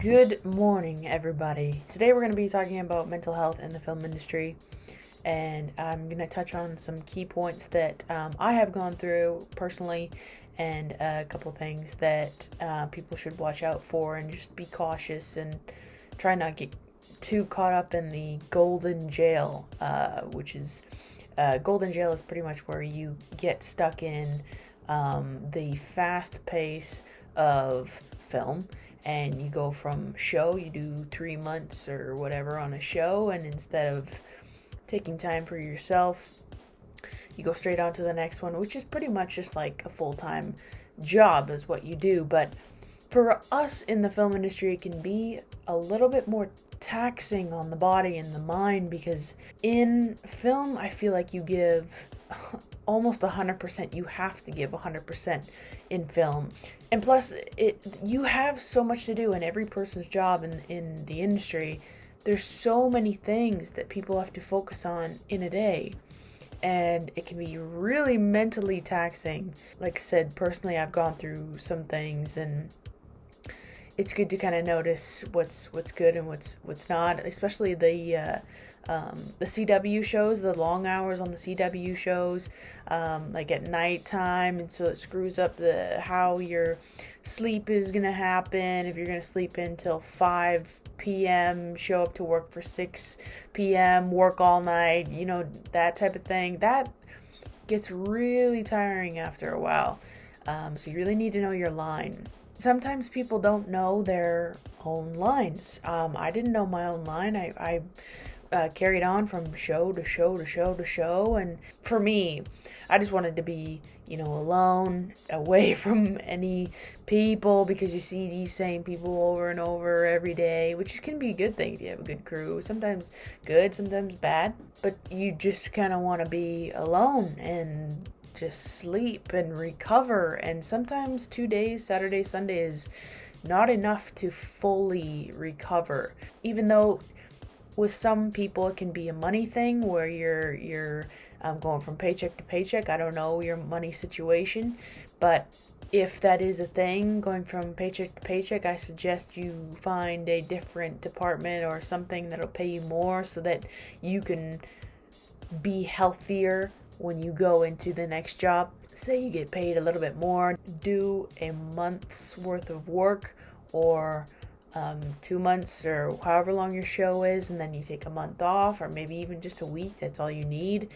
Good morning, everybody. Today we're going to be talking about mental health in the film industry, and I'm going to touch on some key points that I have gone through personally, and a couple things that people should watch out for, and just be cautious and try not get too caught up in the golden jail, which is golden jail is pretty much where you get stuck in the fast pace of film, and you go from show, you do 3 months or whatever on a show, and instead of taking time for yourself, you go straight on to the next one, which is pretty much just like a full-time job is what you do. But for us in the film industry, it can be a little bit more taxing on the body and the mind, because in film, I feel like you give almost 100%. You have to give 100% in film. And plus, you have so much to do in every person's job in the industry. There's so many things that people have to focus on in a day, and it can be really mentally taxing. Like I said, personally, I've gone through some things, and it's good to kind of notice what's good and what's not, especially the CW shows, the long hours on the CW shows, like at nighttime, and so it screws up how your sleep is gonna happen. If you're gonna sleep until 5 p.m., show up to work for 6 p.m., work all night, that type of thing, that gets really tiring after a while. So you really need to know your line. Sometimes people don't know their own lines. I didn't know my own line. I carried on from show to show to show to show, and for me, I just wanted to be, alone, away from any people, because you see these same people over and over every day, which can be a good thing if you have a good crew. Sometimes good, sometimes bad, but you just kind of want to be alone and just sleep and recover. And sometimes 2 days, Saturday, Sunday, is not enough to fully recover. Even though with some people it can be a money thing where you're going from paycheck to paycheck. I don't know your money situation, but if that is a thing, going from paycheck to paycheck, I suggest you find a different department or something that'll pay you more, so that you can be healthier when you go into the next job. Say you get paid a little bit more, do a month's worth of work, or 2 months, or however long your show is, and then you take a month off, or maybe even just a week. That's all you need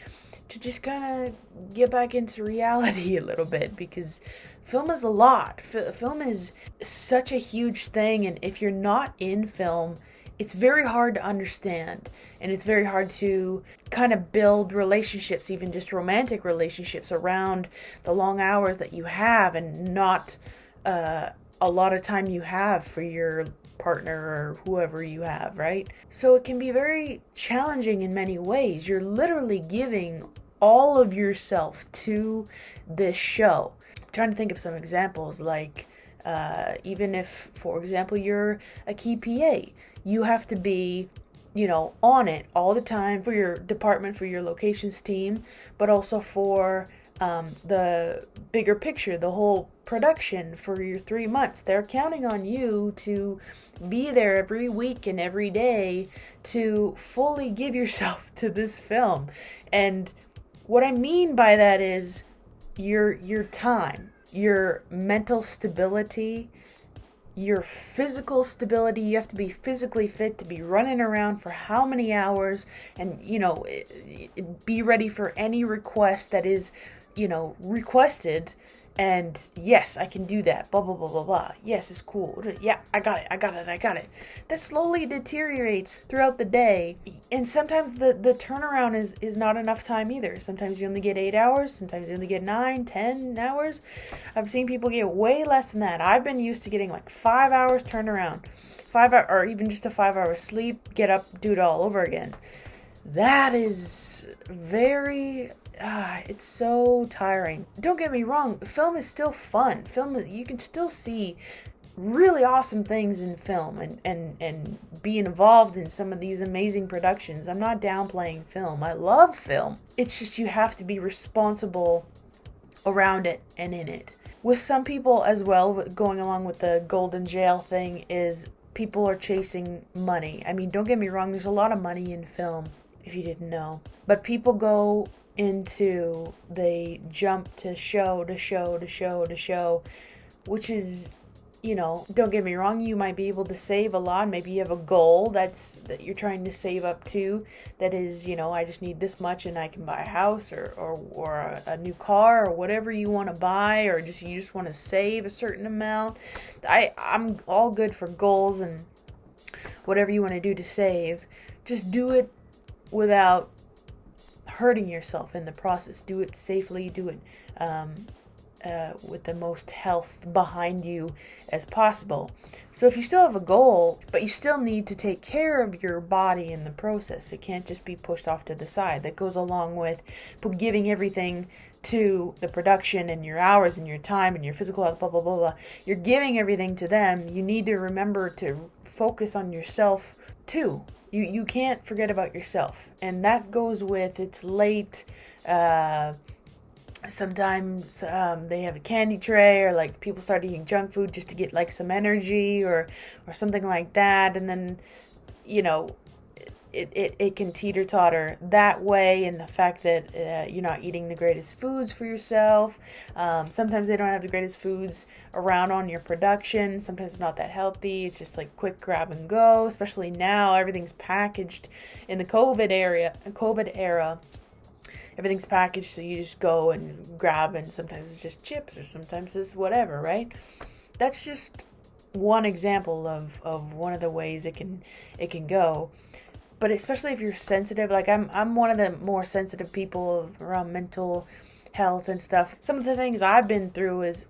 to just kind of get back into reality a little bit, because film is a lot. Film is such a huge thing, and if you're not in film, it's very hard to understand, and it's very hard to kind of build relationships, even just romantic relationships, around the long hours that you have, and not a lot of time you have for your partner or whoever you have, right? So it can be very challenging in many ways. You're literally giving all of yourself to this show. I'm trying to think of some examples, like even if, for example, you're a key PA, you have to be, on it all the time for your department, for your locations team, but also for the bigger picture, the whole production for your 3 months. They're counting on you to be there every week and every day to fully give yourself to this film. And what I mean by that is your time, your mental stability, your physical stability. You have to be physically fit to be running around for how many hours, and be ready for any request that is requested. And yes, I can do that, blah blah blah blah blah. Yes, it's cool. Yeah, I got it. That slowly deteriorates throughout the day, and sometimes the turnaround is not enough time either. Sometimes you only get 8 hours, sometimes you only get 9, 10 hours. I've seen people get way less than that. I've been used to getting like 5 hours turnaround, 5 hour, or even just a 5-hour sleep, get up, do it all over again. That is very it's so tiring. Don't get me wrong, film is still fun. You can still see really awesome things in film, and be involved in some of these amazing productions. I'm not downplaying film. I love film. It's just you have to be responsible around it and in it. With some people as well, going along with the golden jail thing, is people are chasing money. I mean, don't get me wrong, there's a lot of money in film, if you didn't know. But people they jump to show to show to show to show, which is, don't get me wrong, you might be able to save a lot. Maybe you have a goal that you're trying to save up to, that is, I just need this much and I can buy a house or a new car or whatever you want to buy, or you just want to save a certain amount. I'm all good for goals and whatever you want to do to save. Just do it without hurting yourself in the process. Do it safely, do it with the most health behind you as possible. So if you still have a goal, but you still need to take care of your body in the process, it can't just be pushed off to the side. That goes along with giving everything to the production and your hours and your time and your physical health, blah, blah, blah, blah. You're giving everything to them. You need to remember to focus on yourself too. You can't forget about yourself. And that goes with, it's late, sometimes they have a candy tray, or like people start eating junk food just to get like some energy or something like that, and then it can teeter-totter that way, in the fact that you're not eating the greatest foods for yourself. Sometimes they don't have the greatest foods around on your production. Sometimes it's not that healthy. It's just like quick grab and go, especially now everything's packaged in the COVID era. Everything's packaged, so you just go and grab, and sometimes it's just chips or sometimes it's whatever, right? That's just one example of one of the ways it can go. But especially if you're sensitive, like I'm one of the more sensitive people around mental health and stuff. Some of the things I've been through is,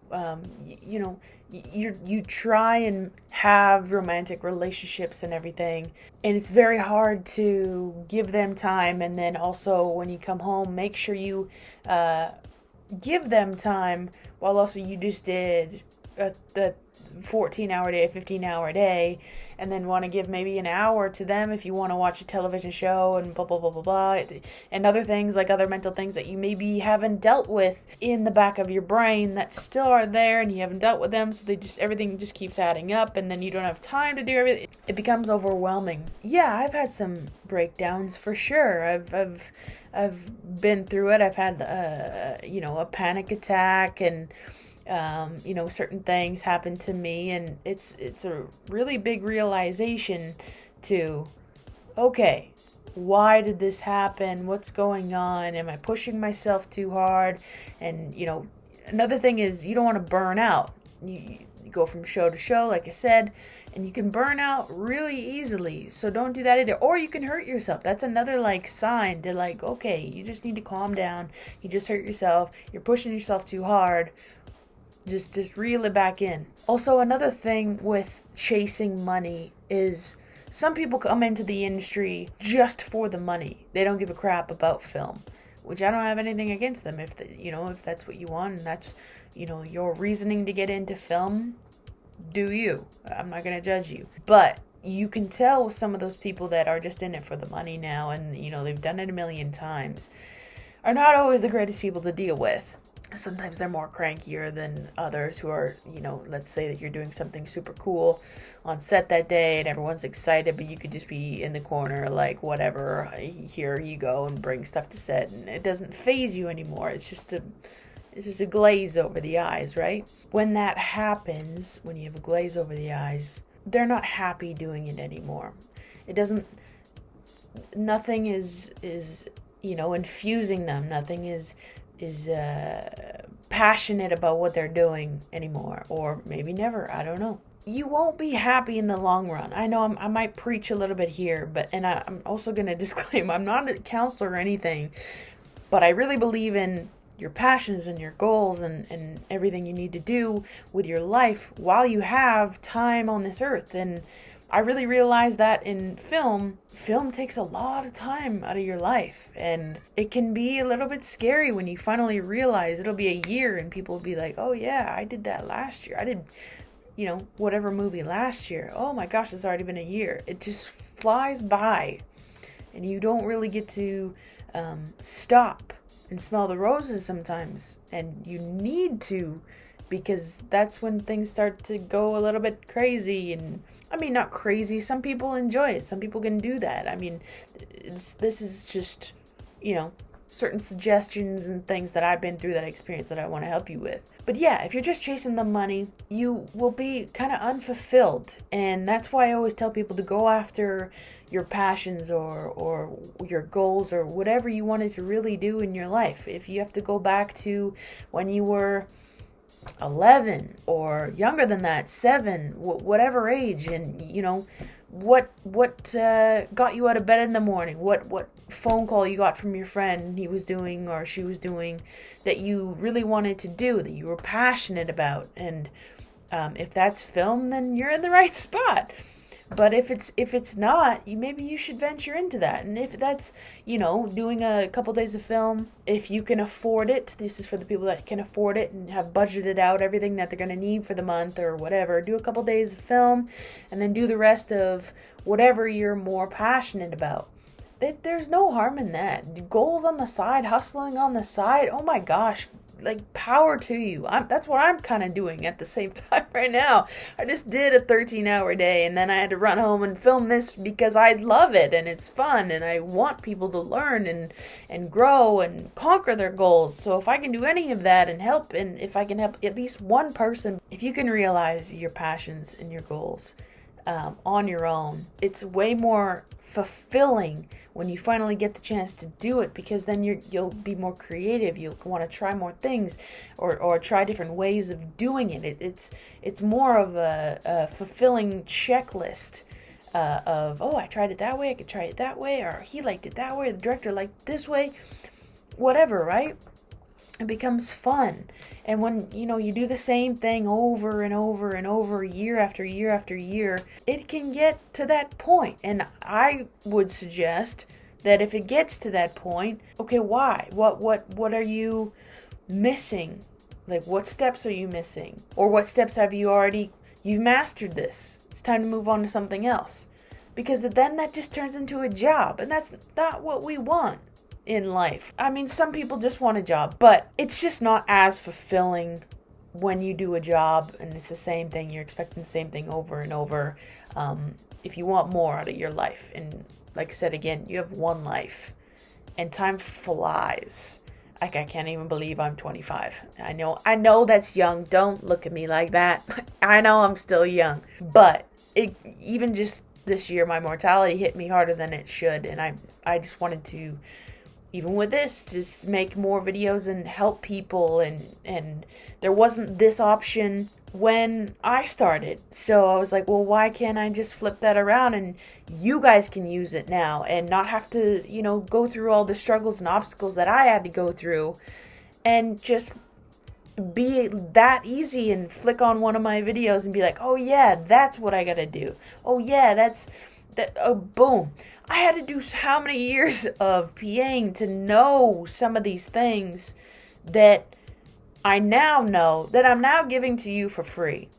you try and have romantic relationships and everything, and it's very hard to give them time. And then also when you come home, make sure you give them time, while also you just did the 14-hour day, 15-hour day, and then want to give maybe an hour to them if you want to watch a television show and blah, blah, blah, blah, blah, and other things, like other mental things that you maybe haven't dealt with in the back of your brain that still are there, and you haven't dealt with them, so everything just keeps adding up, and then you don't have time to do everything. It becomes overwhelming. Yeah, I've had some breakdowns for sure. I've been through it. I've had a panic attack, and certain things happen to me, and it's a really big realization to, okay, why did this happen? What's going on? Am I pushing myself too hard? And, another thing is, you don't want to burn out. You go from show to show, like I said, and you can burn out really easily. So don't do that either. Or you can hurt yourself. That's another sign to okay, you just need to calm down. You just hurt yourself. You're pushing yourself too hard. Just reel it back in. Also, another thing with chasing money is some people come into the industry just for the money. They don't give a crap about film, which I don't have anything against them. If that's what you want and that's your reasoning to get into film, do you. I'm not gonna judge you, but you can tell with some of those people that are just in it for the money now, and they've done it a million times, are not always the greatest people to deal with. Sometimes they're more crankier than others who are, let's say that you're doing something super cool on set that day and everyone's excited, but you could just be in the corner whatever, here you go, and bring stuff to set, and it doesn't faze you anymore. It's just a glaze over the eyes, right? When that happens, when you have a glaze over the eyes, they're not happy doing it anymore. Nothing is infusing them. Nothing is passionate about what they're doing anymore, or maybe never. I don't know. You won't be happy in the long run. I know I might preach a little bit here, and I'm also going to disclaim, I'm not a counselor or anything, but I really believe in your passions and your goals and everything you need to do with your life while you have time on this earth. And I really realized that in film takes a lot of time out of your life, and it can be a little bit scary when you finally realize it'll be a year and people will be like, oh yeah, I did that last year. I did, whatever movie last year. Oh my gosh, it's already been a year. It just flies by, and you don't really get to stop and smell the roses sometimes, and you need to because that's when things start to go a little bit crazy. And I mean, not crazy, some people enjoy it, some people can do that. I mean, this is just, certain suggestions and things that I've been through, that experience, that I want to help you with. But yeah, if you're just chasing the money, you will be kind of unfulfilled. And that's why I always tell people to go after your passions or your goals or whatever you wanted to really do in your life. If you have to go back to when you were 11 or younger than that, 7, whatever age, and what got you out of bed in the morning, what phone call you got from your friend, he was doing or she was doing, that you really wanted to do, that you were passionate about. And if that's film, then you're in the right spot. But if it's not, maybe you should venture into that. And if that's, doing a couple days of film, if you can afford it, this is for the people that can afford it and have budgeted out everything that they're going to need for the month or whatever. Do a couple days of film and then do the rest of whatever you're more passionate about. There's no harm in that. Goals on the side, hustling on the side. Oh my gosh. Like, power to you. That's what I'm kind of doing at the same time right now. I just did a 13-hour day, and then I had to run home and film this because I love it and it's fun, and I want people to learn and grow and conquer their goals. So if I can do any of that and help, and if I can help at least one person, if you can realize your passions and your goals on your own, it's way more fulfilling when you finally get the chance to do it, because then you'll be more creative. You'll want to try more things or try different ways of doing it. It's more of a fulfilling checklist of, oh, I tried it that way, I could try it that way, or he liked it that way, the director liked this way, whatever, right? It becomes fun. And when you do the same thing over and over and over, year after year after year, it can get to that point. And I would suggest that if it gets to that point, okay, why? What are you missing? Like, what steps are you missing? Or what steps have you've mastered this. It's time to move on to something else. Because then that just turns into a job, and that's not what we want in life. I mean, some people just want a job, but it's just not as fulfilling when you do a job and it's the same thing. You're expecting the same thing over and over. If you want more out of your life, and like I said again, you have one life and time flies. Like, I can't even believe I'm 25. I know that's young. Don't look at me like that. I know I'm still young, but even just this year, my mortality hit me harder than it should. And I just wanted to, even with this, just make more videos and help people, and there wasn't this option when I started. So I was like, well, why can't I just flip that around and you guys can use it now and not have to, go through all the struggles and obstacles that I had to go through, and just be that easy and flick on one of my videos and be like, oh yeah, that's what I gotta do. Oh yeah, that. Oh, boom. I had to do how many years of PAing to know some of these things that I now know, that I'm now giving to you for free.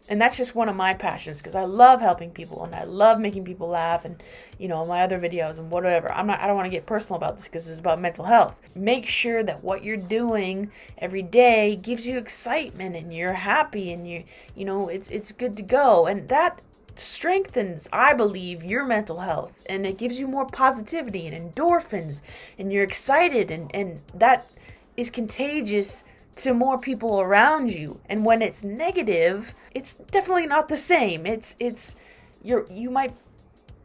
And that's just one of my passions, because I love helping people and I love making people laugh, and my other videos and whatever. I don't want to get personal about this because it's about mental health. Make sure that what you're doing every day gives you excitement and you're happy and it's good to go. And that strengthens, I believe, your mental health, and it gives you more positivity and endorphins, and you're excited, and that is contagious to more people around you. And when it's negative, it's definitely not the same. You might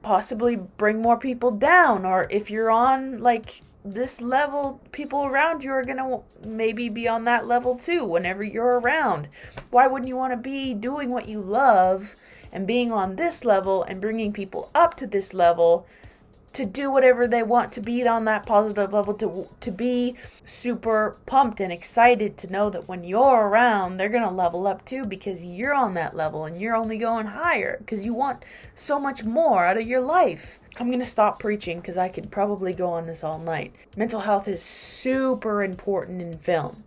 possibly bring more people down, or if you're on like this level, people around you are gonna maybe be on that level too whenever you're around. Why wouldn't you want to be doing what you love and being on this level and bringing people up to this level to do whatever they want, to be on that positive level, to be super pumped and excited to know that when you're around, they're going to level up too, because you're on that level and you're only going higher because you want so much more out of your life. I'm going to stop preaching because I could probably go on this all night. Mental health is super important in film.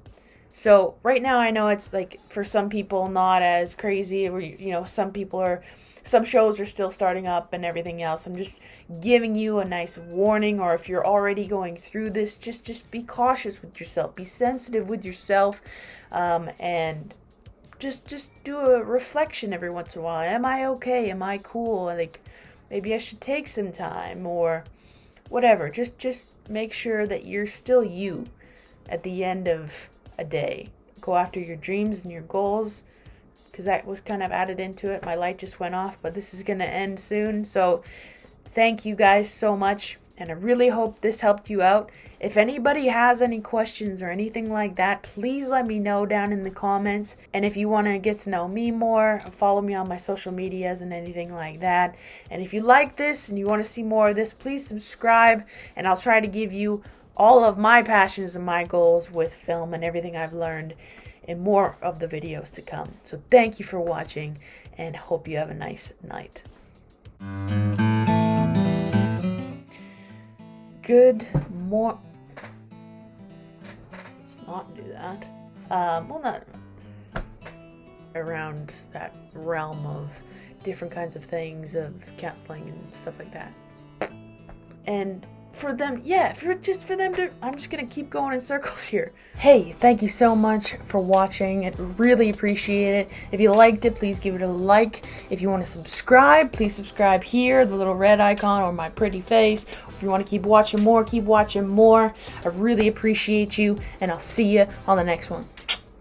So right now I know it's like for some people not as crazy, or some shows are still starting up and everything else. I'm just giving you a nice warning, or if you're already going through this, just be cautious with yourself, be sensitive with yourself, and just do a reflection every once in a while. Am I okay? Am I cool? Like, maybe I should take some time or whatever. Just make sure that you're still you at the end of a day. Go after your dreams and your goals, because that was kind of added into it. My light just went off, but this is going to end soon. So thank you guys so much, and I really hope this helped you out. If anybody has any questions or anything like that, please let me know down in the comments. And if you want to get to know me more, follow me on my social medias and anything like that. And if you like this and you want to see more of this, please subscribe, and I'll try to give you all of my passions and my goals with film and everything I've learned in more of the videos to come. So thank you for watching, and hope you have a nice night. Let's not do that. Well, not around that realm of different kinds of things, of counseling and stuff like that. And for them, I'm just gonna keep going in circles here. Hey, thank you so much for watching. I really appreciate it. If you liked it, please give it a like. If you want to subscribe, please subscribe here, the little red icon or my pretty face. If you want to keep watching more, keep watching more. I really appreciate you, and I'll see you on the next one.